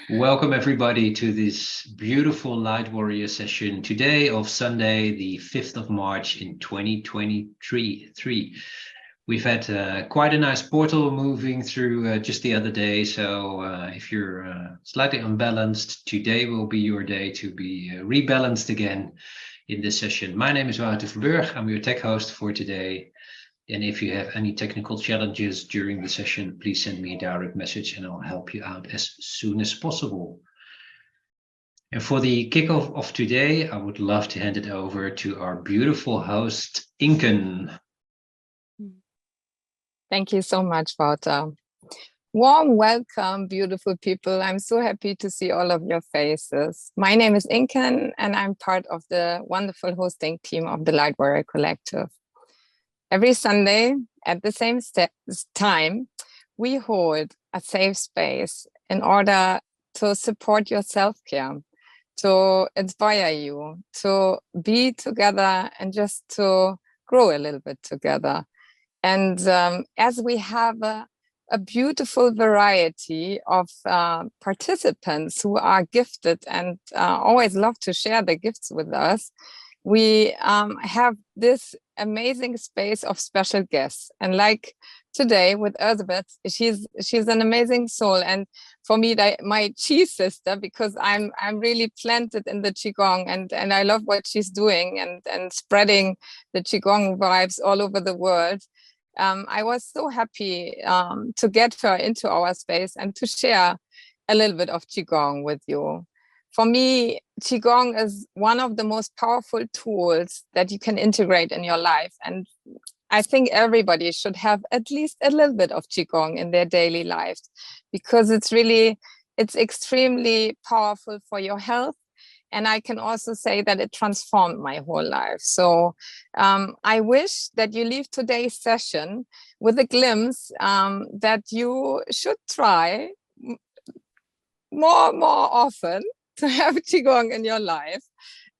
Welcome everybody to this beautiful Light Warrior session today of Sunday, the 5th of March in 2023. We've had quite a nice portal moving through just the other day, so if you're slightly unbalanced, today will be your day to be rebalanced again in this session. My name is Wouter Verburg, I'm your tech host for today. And if you have any technical challenges during the session, please send me a direct message and I'll help you out as soon as possible. And for the kickoff of today, I would love to hand it over to our beautiful host, Inken. Thank you so much, Wouter. Warm welcome, beautiful people. I'm so happy to see all of your faces. My name is Inken and I'm part of the wonderful hosting team of the Light Warrior Collective. Every Sunday at the same time, we hold a safe space in order to support your self-care, to inspire you, to be together and just to grow a little bit together. And as we have a beautiful variety of participants who are gifted and always love to share their gifts with us, we have this amazing space of special guests. And like today with Erzsebet, she's an amazing soul. And for me, my Qi sister, because I'm really planted in the Qigong and I love what she's doing and spreading the Qigong vibes all over the world. I was so happy to get her into our space and to share a little bit of Qigong with you. For me, Qigong is one of the most powerful tools that you can integrate in your life. And I think everybody should have at least a little bit of Qigong in their daily lives, because it's extremely powerful for your health. And I can also say that it transformed my whole life. So I wish that you leave today's session with a glimpse that you should try more often to have Qigong in your life.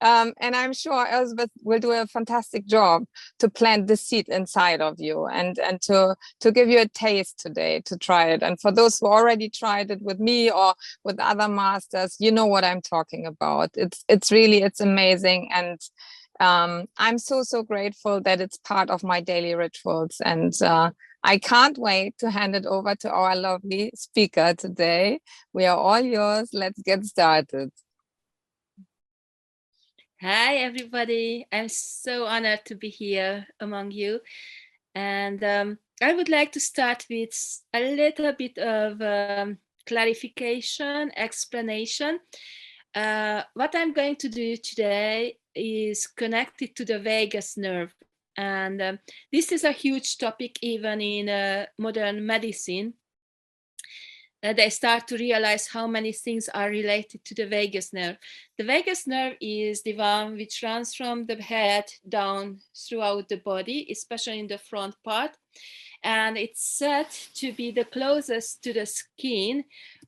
And I'm sure Erzsebet will do a fantastic job to plant the seed inside of you and to give you a taste today to try it. And for those who already tried it with me or with other masters, you know what I'm talking about. It's amazing. And I'm so grateful that it's part of my daily rituals. And I can't wait to hand it over to our lovely speaker today. We are all yours. Let's get started. Hi, everybody. I'm so honored to be here among you. And I would like to start with a little bit of clarification, explanation. What I'm going to do today is connected to the vagus nerve. And this is a huge topic even in modern medicine. They start to realize how many things are related to the vagus nerve. The vagus nerve is the one which runs from the head down throughout the body, especially in the front part. And it's said to be the closest to the skin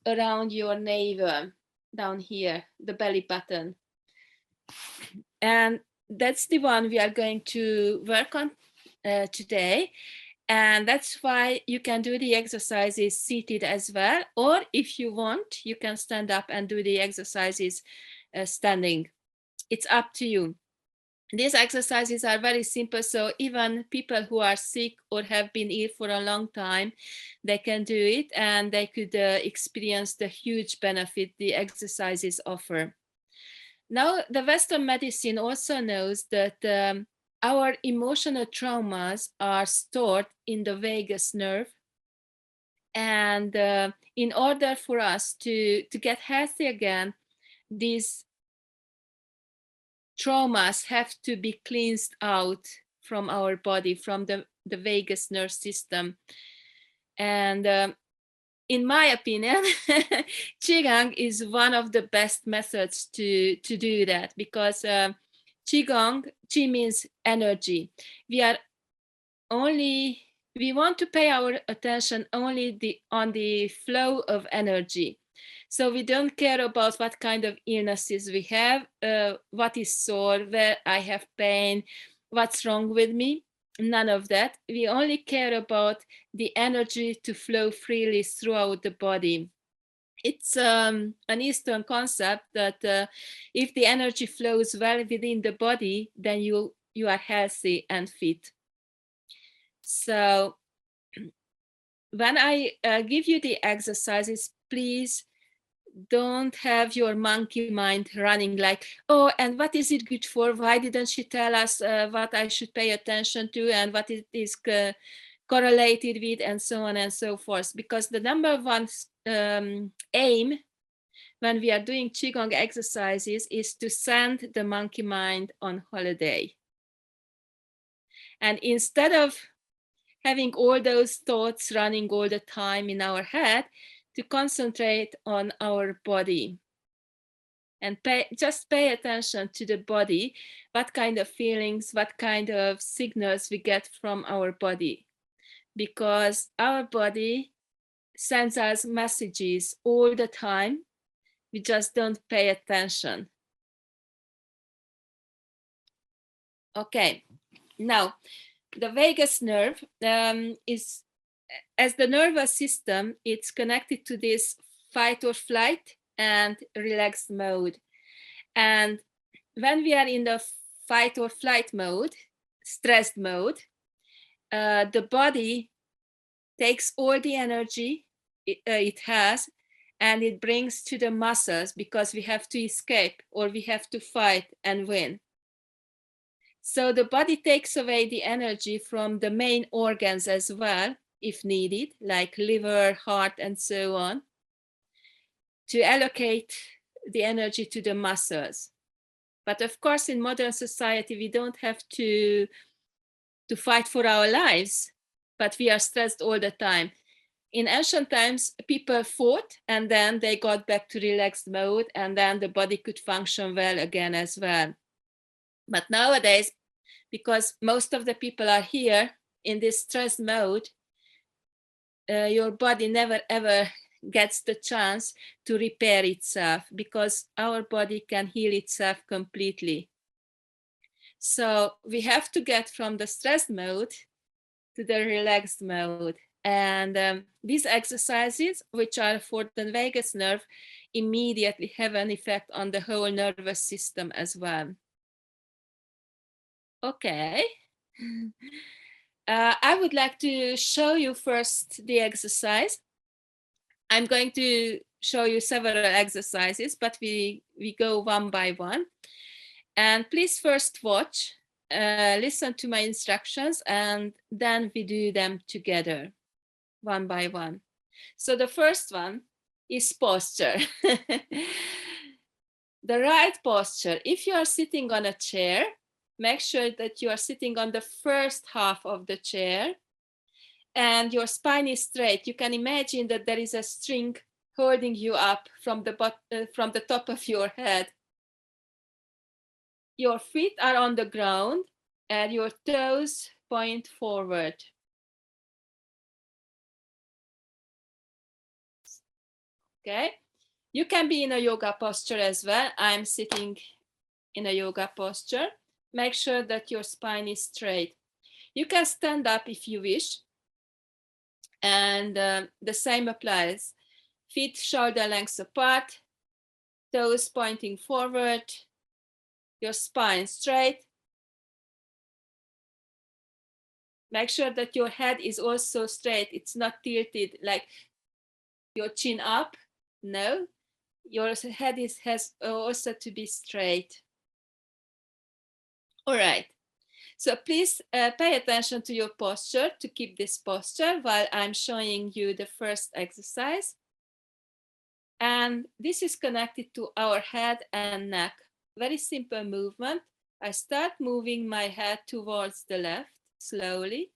around your navel, down here, the belly button. And that's the one we are going to work on today. And that's why you can do the exercises seated as well. Or if you want, you can stand up and do the exercises standing. It's up to you. These exercises are very simple. So even people who are sick or have been ill for a long time, they can do it and they could experience the huge benefit the exercises offer. Now, the Western medicine also knows that our emotional traumas are stored in the vagus nerve. And in order for us to get healthy again, these traumas have to be cleansed out from our body, from the vagus nerve system. And in my opinion, Qigong is one of the best methods to do that, because Qigong, Qi means energy. We want to pay our attention only on the flow of energy. So we don't care about what kind of illnesses we have, what is sore, where I have pain, what's wrong with me. None of that. We only care about the energy to flow freely throughout the body. It's an Eastern concept that if the energy flows well within the body, then you are healthy and fit. So when I give you the exercises, please don't have your monkey mind running like, oh, and what is it good for? Why didn't she tell us what I should pay attention to and what it is correlated with, and so on and so forth? Because the number one aim when we are doing Qigong exercises is to send the monkey mind on holiday. And instead of having all those thoughts running all the time in our head, to concentrate on our body and just pay attention to the body, what kind of feelings, what kind of signals we get from our body. Because our body sends us messages all the time, we just don't pay attention. Okay, now the vagus nerve is, as the nervous system, it's connected to this fight or flight and relaxed mode. And when we are in the fight or flight mode, stressed mode, the body takes all the energy it has and it brings to the muscles, because we have to escape or we have to fight and win. So the body takes away the energy from the main organs as well, if needed, like liver, heart, and so on, to allocate the energy to the muscles. But of course, in modern society, we don't have to fight for our lives, but we are stressed all the time. In ancient times, people fought and then they got back to relaxed mode, and then the body could function well again as well. But nowadays, because most of the people are here in this stress mode, your body never ever gets the chance to repair itself, because our body can heal itself completely. So we have to get from the stress mode to the relaxed mode. And these exercises, which are for the vagus nerve, immediately have an effect on the whole nervous system as well. Okay. I would like to show you first the exercise. I'm going to show you several exercises, but we go one by one. And please first watch, listen to my instructions, and then we do them together, one by one. So the first one is posture. The right posture. If you are sitting on a chair, make sure that you are sitting on the first half of the chair and your spine is straight. You can imagine that there is a string holding you up from the top of your head. Your feet are on the ground and your toes point forward. Okay, you can be in a yoga posture as well. I'm sitting in a yoga posture. Make sure that your spine is straight. You can stand up if you wish. And the same applies. Feet shoulder lengths apart, toes pointing forward, your spine straight. Make sure that your head is also straight. It's not tilted like your chin up. No, your head has also to be straight. All right. So please pay attention to your posture to keep this posture while I'm showing you the first exercise. And this is connected to our head and neck. Very simple movement. I start moving my head towards the left slowly,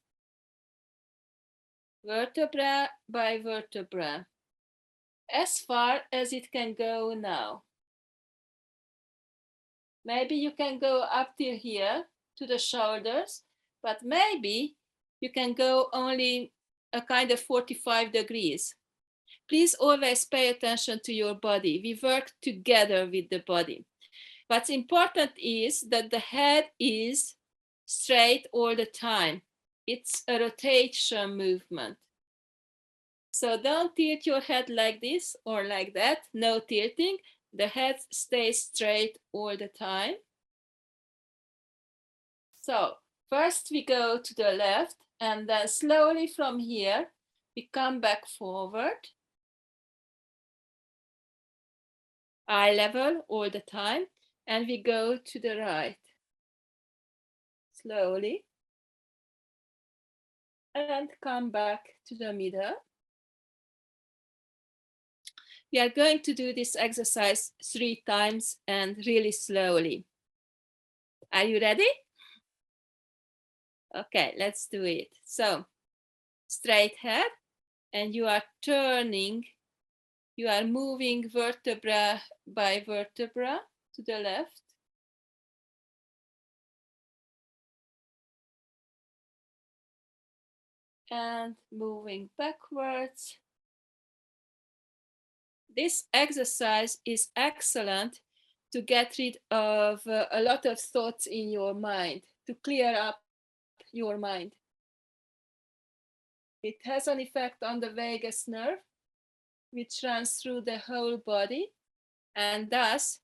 vertebra by vertebra, as far as it can go now. Maybe you can go up till here to the shoulders, but maybe you can go only a kind of 45 degrees. Please always pay attention to your body. We work together with the body. What's important is that the head is straight all the time. It's a rotation movement. So don't tilt your head like this or like that. No tilting. The head stays straight all the time. So first we go to the left, and then slowly from here, we come back forward. Eye level all the time. And we go to the right. Slowly. And come back to the middle. We are going to do this exercise 3 times and really slowly. Are you ready? Okay, let's do it. So, straight head, and you are turning, you are moving vertebra by vertebra to the left. And moving backwards. This exercise is excellent to get rid of a lot of thoughts in your mind, to clear up your mind. It has an effect on the vagus nerve, which runs through the whole body, and thus,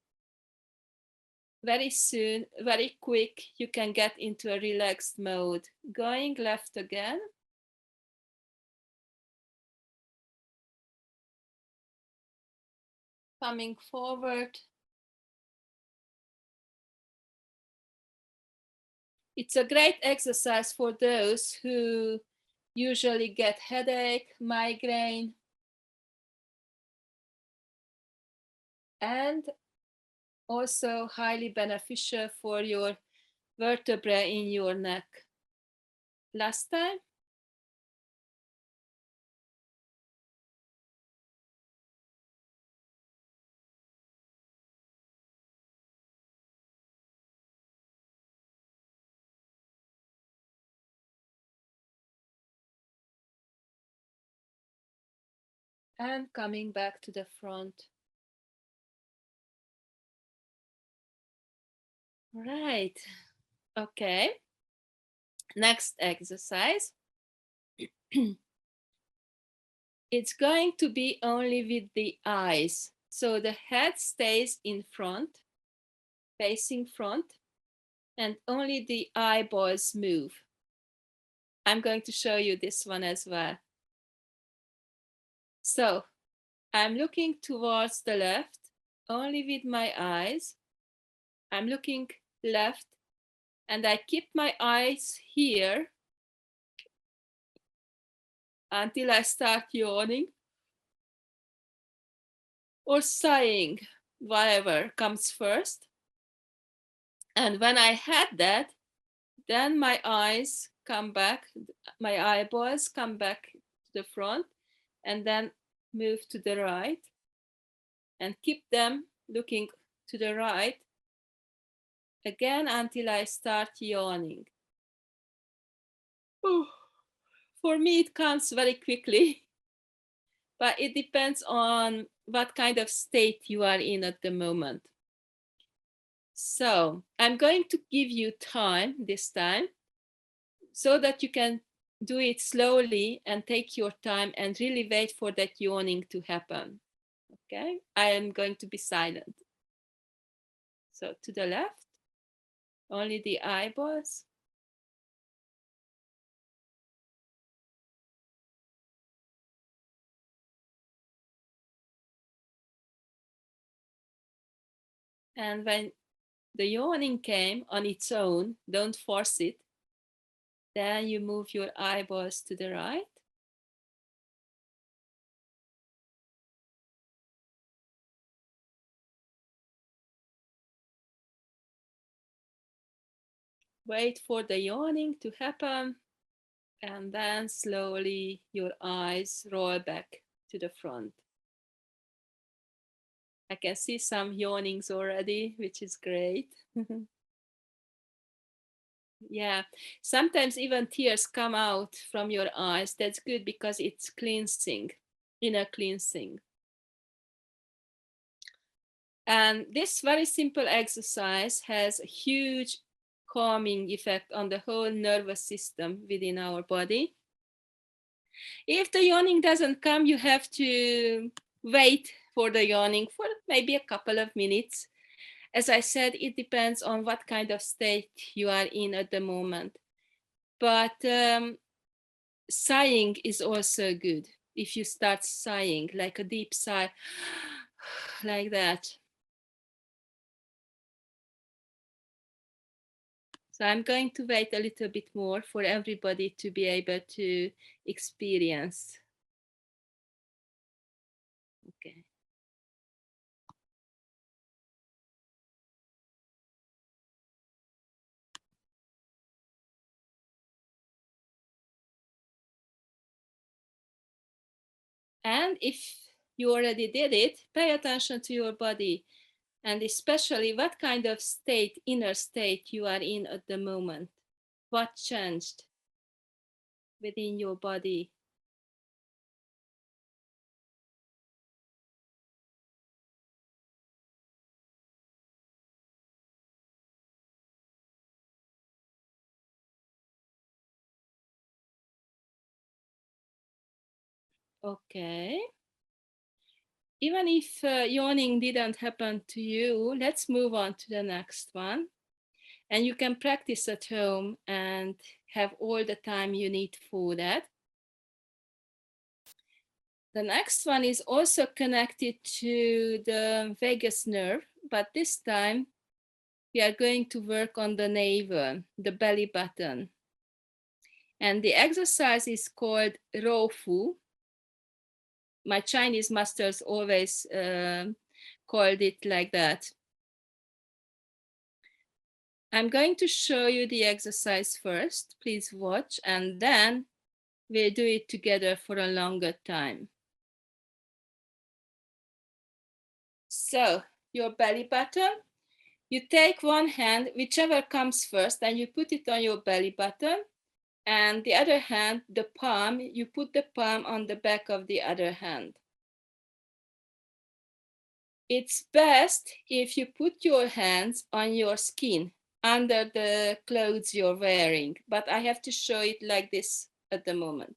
very soon, very quick, you can get into a relaxed mode. Going left again. Coming forward. It's a great exercise for those who usually get headache, migraine, and also highly beneficial for your vertebrae in your neck. Last time. And coming back to the front. Right. Okay. Next exercise. It's going to be only with the eyes. So the head stays in front, facing front, and only the eyeballs move. I'm going to show you this one as well. So I'm looking towards the left, only with my eyes. I'm looking left, and I keep my eyes here until I start yawning or sighing, whatever comes first. And when I had that, then my eyes come back, my eyeballs come back to the front, and then move to the right, and keep them looking to the right again until I start yawning. For me, it comes very quickly, but it depends on what kind of state you are in at the moment. So I'm going to give you time this time so that you can do it slowly and take your time and really wait for that yawning to happen. Okay, I am going to be silent. So to the left, only the eyeballs. And when the yawning came on its own, don't force it, then you move your eyeballs to the right. Wait for the yawning to happen, and then slowly your eyes roll back to the front. I can see some yawnings already, which is great. Yeah, sometimes even tears come out from your eyes. That's good because it's cleansing, inner cleansing. And this very simple exercise has a huge calming effect on the whole nervous system within our body. If the yawning doesn't come, you have to wait for the yawning for maybe a couple of minutes. As I said, it depends on what kind of state you are in at the moment. But sighing is also good. If you start sighing, like a deep sigh, like that. So I'm going to wait a little bit more for everybody to be able to experience. Okay. And if you already did it, pay attention to your body, and especially what kind of state, inner state you are in at the moment. What changed within your body? Okay. Even if yawning didn't happen to you, let's move on to the next one. And you can practice at home and have all the time you need for that. The next one is also connected to the vagus nerve, but this time we are going to work on the navel, the belly button. And the exercise is called Roufu. My Chinese masters always called it like that. I'm going to show you the exercise first, please watch, and then we'll do it together for a longer time. So, your belly button, you take one hand, whichever comes first, and you put it on your belly button, and the other hand, the palm, you put the palm on the back of the other hand. It's best if you put your hands on your skin, under the clothes you're wearing, but I have to show it like this at the moment.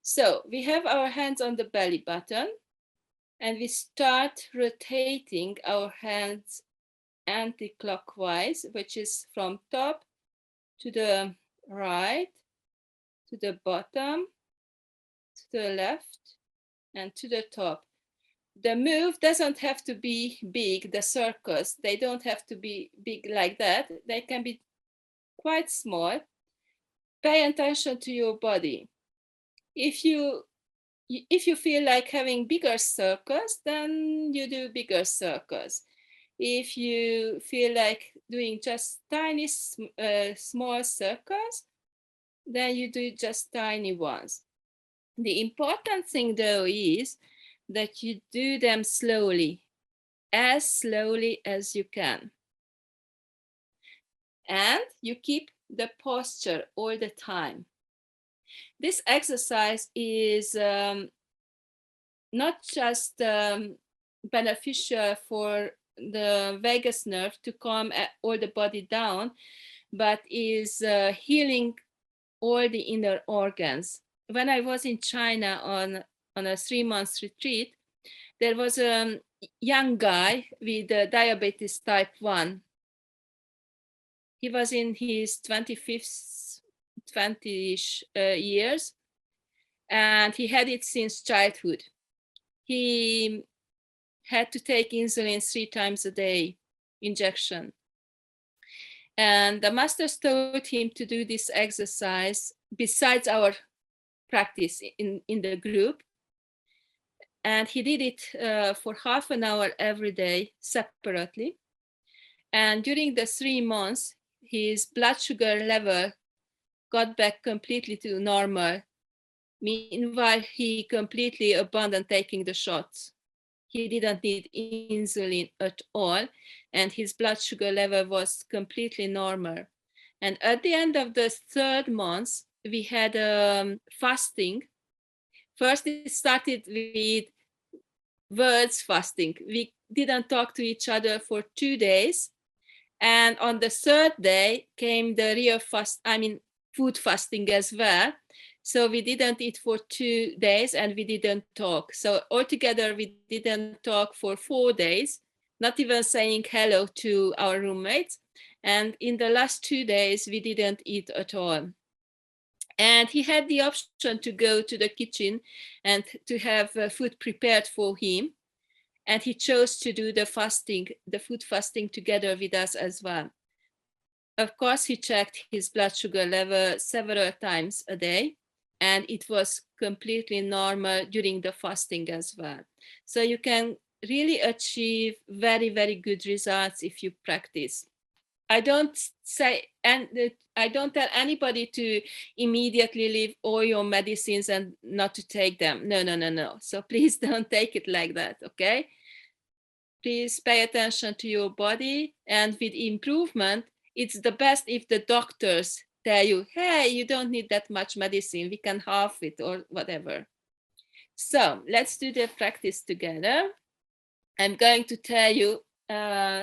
So we have our hands on the belly button, and we start rotating our hands anti-clockwise, which is from top to the right, to the bottom, to the left, and to the top. The move doesn't have to be big, the circles, they don't have to be big like that. They can be quite small. Pay attention to your body. If you feel like having bigger circles, then you do bigger circles. If you feel like doing just tiny, small circles, then you do just tiny ones. The important thing though is that you do them slowly as you can. And you keep the posture all the time. This exercise is not just beneficial for the vagus nerve to calm all the body down, but is healing all the inner organs. When I was in China on a 3-month retreat, there was a young guy with diabetes type 1. He was in his 20-ish years, and he had it since childhood. He had to take insulin 3 times a day, injection. And the masters told him to do this exercise besides our practice in the group. And he did it for half an hour every day separately. And during the 3 months, his blood sugar level got back completely to normal. Meanwhile, he completely abandoned taking the shots. He didn't need insulin at all, and his blood sugar level was completely normal. And at the end of the 3rd month, we had fasting. First, it started with words fasting. We didn't talk to each other for 2 days. And on the 3rd day came the real food fasting as well. So we didn't eat for 2 days and we didn't talk. So altogether, we didn't talk for 4 days, not even saying hello to our roommates. And in the last 2 days, we didn't eat at all. And he had the option to go to the kitchen and to have food prepared for him. And he chose to do the fasting, the food fasting together with us as well. Of course, he checked his blood sugar level several times a day, and it was completely normal during the fasting as well. So you can really achieve very, very good results if you practice. I don't say, and I don't tell anybody to immediately leave all your medicines and not to take them. No, no, no, no. So please don't take it like that, okay? Please pay attention to your body, and with improvement, it's the best if the doctors tell you, hey, you don't need that much medicine, we can halve it or whatever. So let's do the practice together. I'm going to tell you,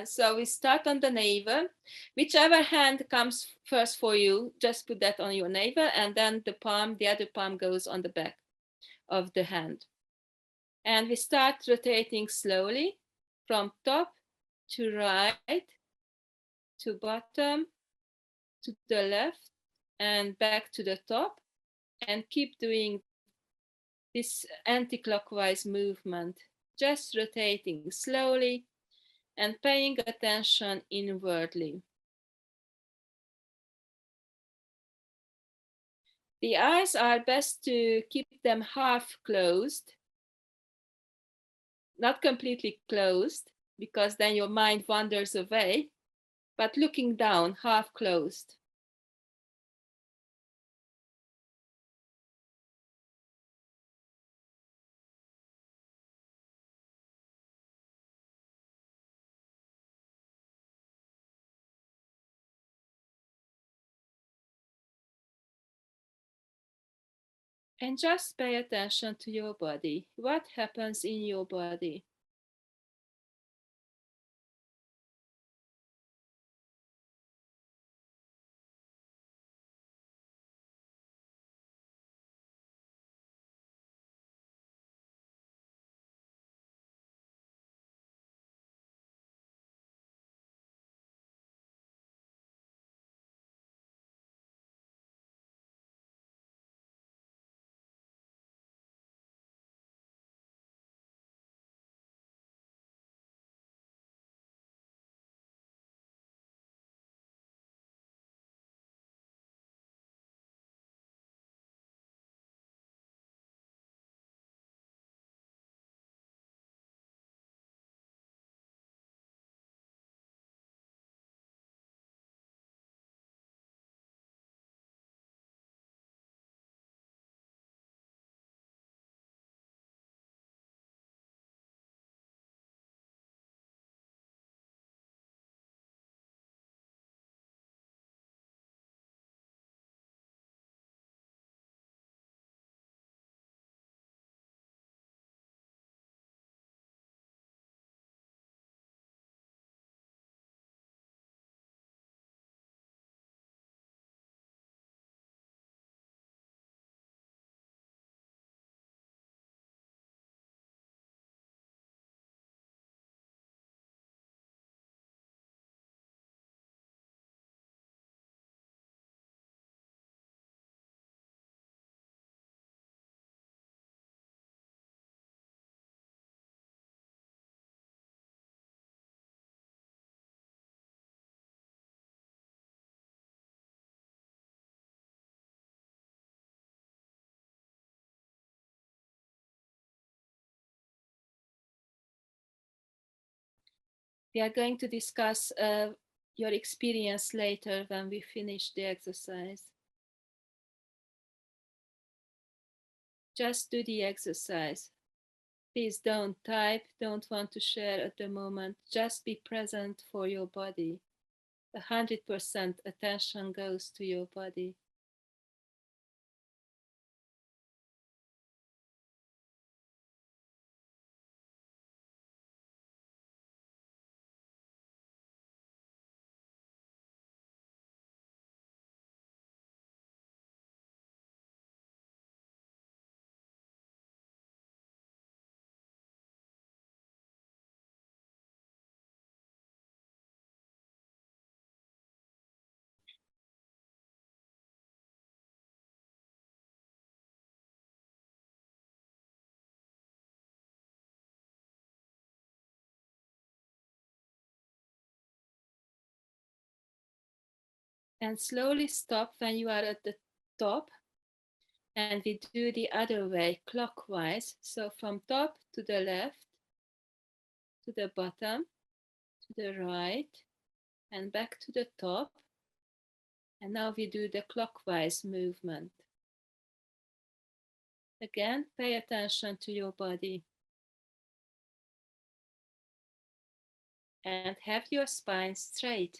so we start on the navel. Whichever hand comes first for you, just put that on your navel, and then the other palm goes on the back of the hand. And we start rotating slowly from top to right, to bottom, to the left, and back to the top, and keep doing this anti-clockwise movement, just rotating slowly and paying attention inwardly. The eyes are best to keep them half closed, not completely closed, because then your mind wanders away, but looking down, half closed. And just pay attention to your body. What happens in your body? We are going to discuss your experience later when we finish the exercise. Just do the exercise. Please don't type, don't want to share at the moment. Just be present for your body. 100% attention goes to your body. And slowly stop when you are at the top. And we do the other way, clockwise. So from top to the left, to the bottom, to the right, and back to the top. And now we do the clockwise movement. Again, pay attention to your body. And have your spine straight.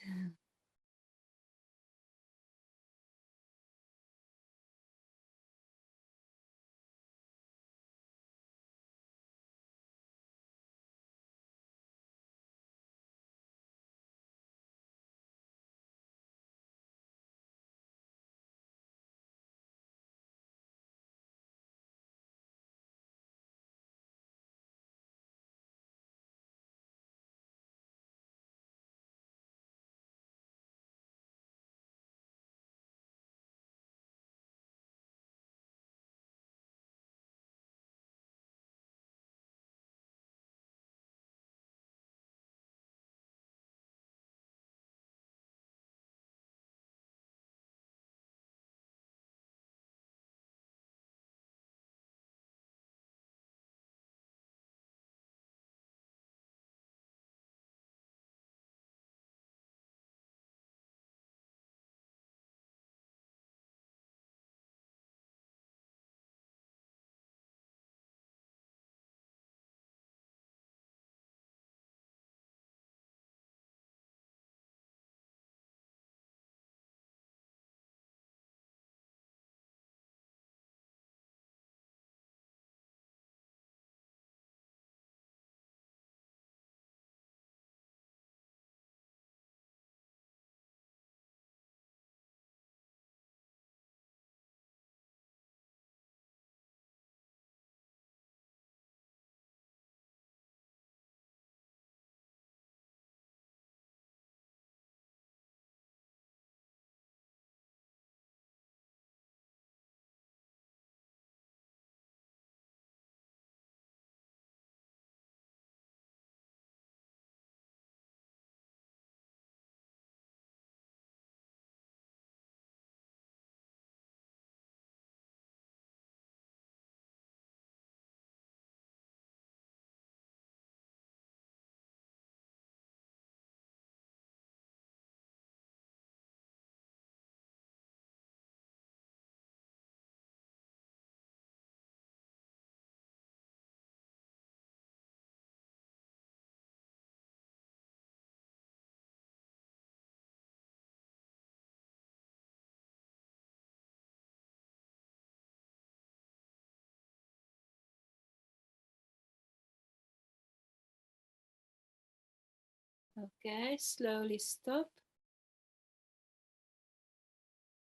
Okay, slowly stop.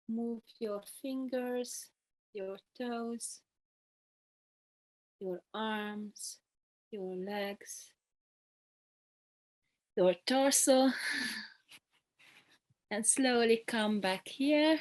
Move your fingers, your toes, your arms, your legs, your torso, and slowly come back here